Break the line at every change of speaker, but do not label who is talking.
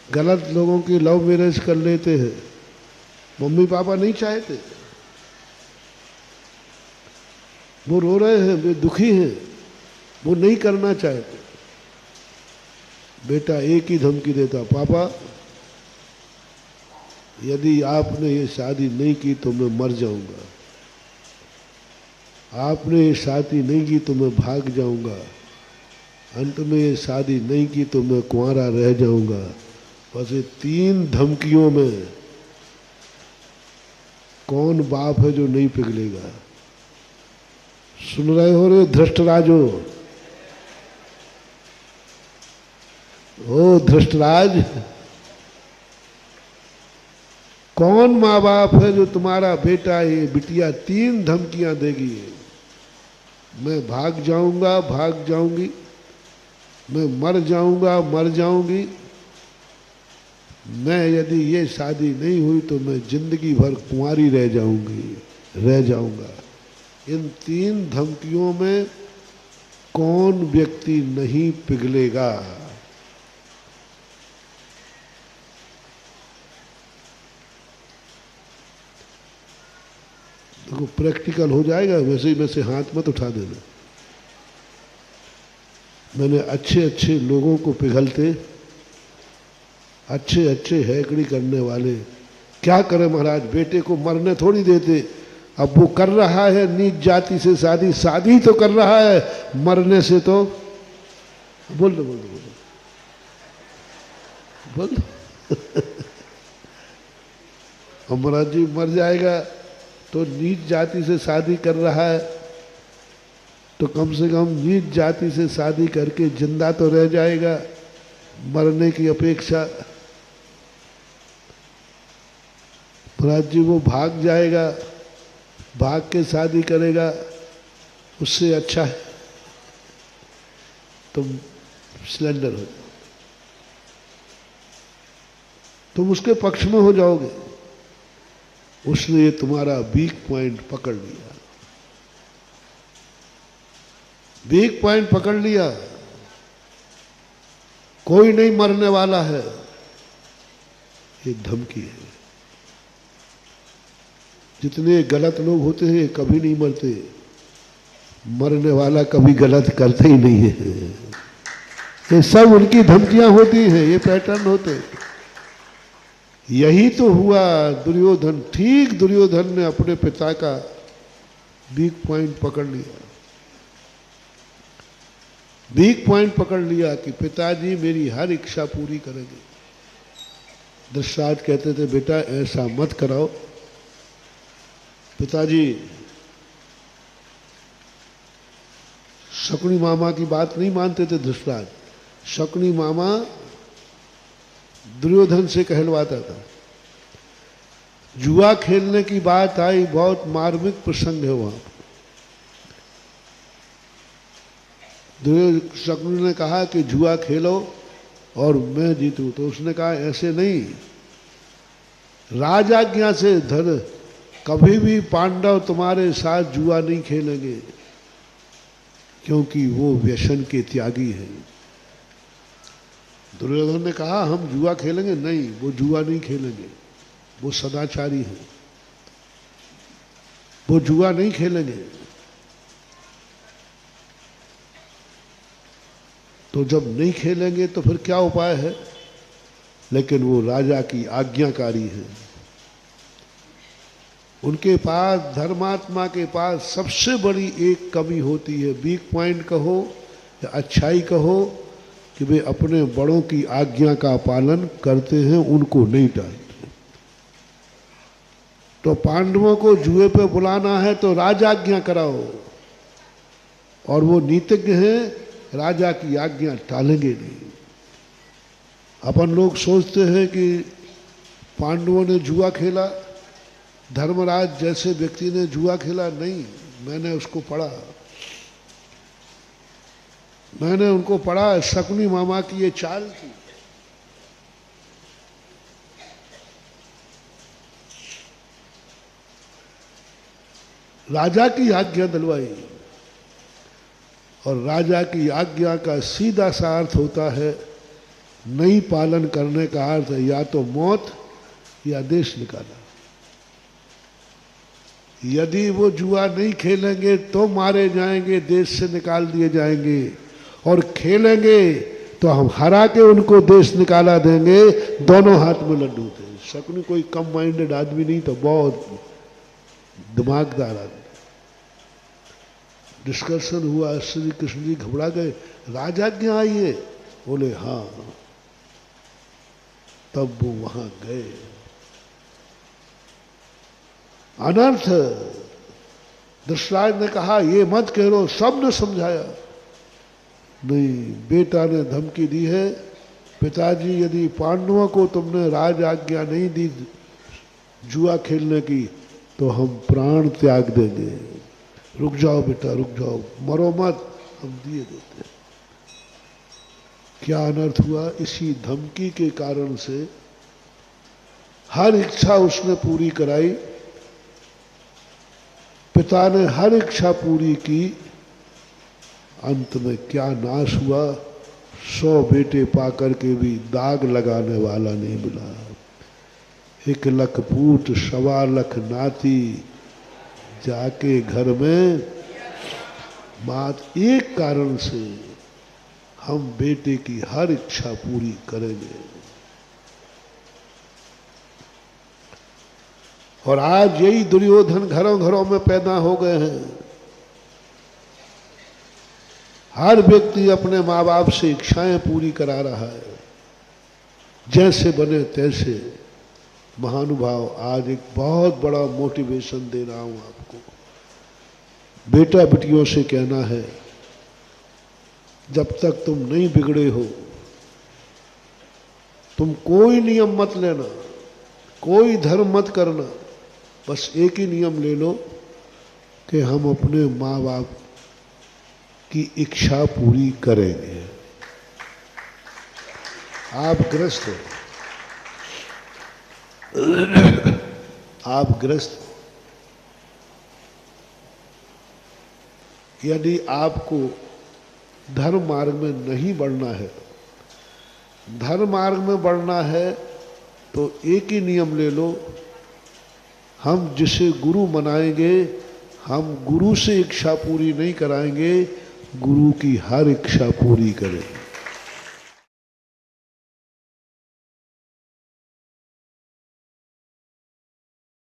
गलत लोगों की लव मैरिज कर लेते हैं। मम्मी पापा नहीं चाहते, वो रो रहे हैं, वे दुखी हैं, वो नहीं करना चाहते। बेटा एक ही धमकी देता, पापा यदि आपने ये शादी नहीं की तो मैं मर जाऊंगा, आपने ये शादी नहीं की तो मैं भाग जाऊंगा, अंत में ये शादी नहीं की तो मैं कुंवारा रह जाऊंगा। बस ये 3 धमकियों में कौन बाप है जो नहीं पिघलेगा? सुन रहे हो रे धृष्टराजो? ओ धृष्टराज, कौन माँ बाप है जो तुम्हारा बेटा ये बिटिया 3 धमकियां देगी? मैं भाग जाऊंगा, भाग जाऊंगी, मैं मर जाऊंगा, मर जाऊंगी, मैं यदि ये शादी नहीं हुई तो मैं जिंदगी भर कुंवारी रह जाऊंगी, रह जाऊंगा। इन 3 धमकियों में कौन व्यक्ति नहीं पिघलेगा? देखो प्रैक्टिकल हो जाएगा, वैसे ही वैसे हाथ मत उठा देना। मैंने अच्छे अच्छे लोगों को पिघलते, अच्छे अच्छे हैकड़ी करने वाले, क्या करे महाराज, बेटे को मरने थोड़ी देते। अब वो कर रहा है नीच जाति से शादी, शादी तो कर रहा है, मरने से तो बोल दो, बोल दो, बोल दो, बोल दो। अब महाराज जी मर जाएगा तो नीच जाति से शादी कर रहा है, तो कम से कम नीच जाति से शादी करके जिंदा तो रह जाएगा, मरने की अपेक्षा। महाराज जी वो भाग जाएगा, भाग के शादी करेगा, उससे अच्छा है तुम सिलेंडर हो, तुम उसके पक्ष में हो जाओगे। उसने ये तुम्हारा वीक पॉइंट पकड़ लिया, वीक पॉइंट पकड़ लिया। कोई नहीं मरने वाला है, ये धमकी है। जितने गलत लोग होते हैं कभी नहीं मरते, मरने वाला कभी गलत करते ही नहीं है। ये सब उनकी धमकियां होती हैं, ये पैटर्न होते हैं। यही तो हुआ दुर्योधन, ठीक दुर्योधन ने अपने पिता का वीक पॉइंट पकड़ लिया, वीक पॉइंट पकड़ लिया कि पिताजी मेरी हर इच्छा पूरी करेंगे। धृतराष्ट्र कहते थे बेटा ऐसा मत कराओ। पिताजी शकुनी मामा की बात नहीं मानते थे धृतराष्ट्र। शकुनी मामा दुर्योधन से कहलवाता था। जुआ खेलने की बात आई, बहुत मार्मिक प्रसंग है वहां। शकुनी ने कहा कि जुआ खेलो और मैं जीतूं, तो उसने कहा ऐसे नहीं, राजाज्ञा से धर, कभी भी पांडव तुम्हारे साथ जुआ नहीं खेलेंगे, क्योंकि वो व्यसन के त्यागी हैं। दुर्योधन ने कहा हम जुआ खेलेंगे, नहीं वो जुआ नहीं खेलेंगे, वो सदाचारी हैं, वो जुआ नहीं खेलेंगे। तो जब नहीं खेलेंगे तो फिर क्या उपाय है? लेकिन वो राजा की आज्ञाकारी है। उनके पास, धर्मात्मा के पास सबसे बड़ी एक कमी होती है, वीक पॉइंट कहो या अच्छाई कहो, कि वे अपने बड़ों की आज्ञा का पालन करते हैं, उनको नहीं टालते। तो पांडवों को जुए पे बुलाना है तो राजाज्ञा कराओ, और वो नीतिज्ञ हैं, राजा की आज्ञा टालेंगे नहीं। अपन लोग सोचते हैं कि पांडवों ने जुआ खेला, धर्मराज जैसे व्यक्ति ने जुआ खेला, नहीं, मैंने उसको पढ़ा, मैंने उनको पढ़ा। शकुनी मामा की ये चाल थी। राजा की आज्ञा दिलवाई, और राजा की आज्ञा का सीधा सा अर्थ होता है नहीं पालन करने का अर्थ है या तो मौत या देश निकाला। यदि वो जुआ नहीं खेलेंगे तो मारे जाएंगे, देश से निकाल दिए जाएंगे, और खेलेंगे तो हम हरा के उनको देश निकाला देंगे। दोनों हाथ में लड्डू थे। शकुनी कोई कम माइंडेड आदमी नहीं था, बहुत दिमागदार आदमी। डिस्कशन हुआ, श्री कृष्ण जी घबरा गए, राजाज्ञा आई है? बोले हाँ। तब वो वहां गए। अनर्थ। धृतराष्ट्र ने कहा ये मत कहो, सब ने समझाया। नहीं, बेटा ने धमकी दी है, पिताजी यदि पांडवों को तुमने राज आज्ञा नहीं दी जुआ खेलने की तो हम प्राण त्याग देंगे। रुक जाओ बेटा, रुक जाओ, मरो मत, हम दिए देते। क्या अनर्थ हुआ? इसी धमकी के कारण से हर इच्छा उसने पूरी कराई। पिता ने हर इच्छा पूरी की, अंत में क्या नाश हुआ? 100 बेटे पाकर के भी दाग लगाने वाला नहीं मिला। 1 लाख पूत 1.25 लाख नाती, जाके घर में बात एक कारण से हम बेटे की हर इच्छा पूरी करेंगे। और आज यही दुर्योधन घरों घरों में पैदा हो गए हैं। हर व्यक्ति अपने माँ बाप से इच्छाएं पूरी करा रहा है, जैसे बने तैसे। महानुभाव, आज एक बहुत बड़ा मोटिवेशन दे रहा हूं आपको। बेटा बेटियों से कहना है, जब तक तुम नहीं बिगड़े हो, तुम कोई नियम मत लेना, कोई धर्म मत करना। बस एक ही नियम ले लो कि हम अपने माँ बाप की इच्छा पूरी करेंगे। आप ग्रस्त हो, आप ग्रस्त हो। यदि आपको धर्म मार्ग में नहीं बढ़ना है, धर्म मार्ग में बढ़ना है, तो एक ही नियम ले लो, हम जिसे गुरु मनाएंगे, हम गुरु से इच्छा पूरी नहीं कराएंगे, गुरु की हर इच्छा पूरी करें।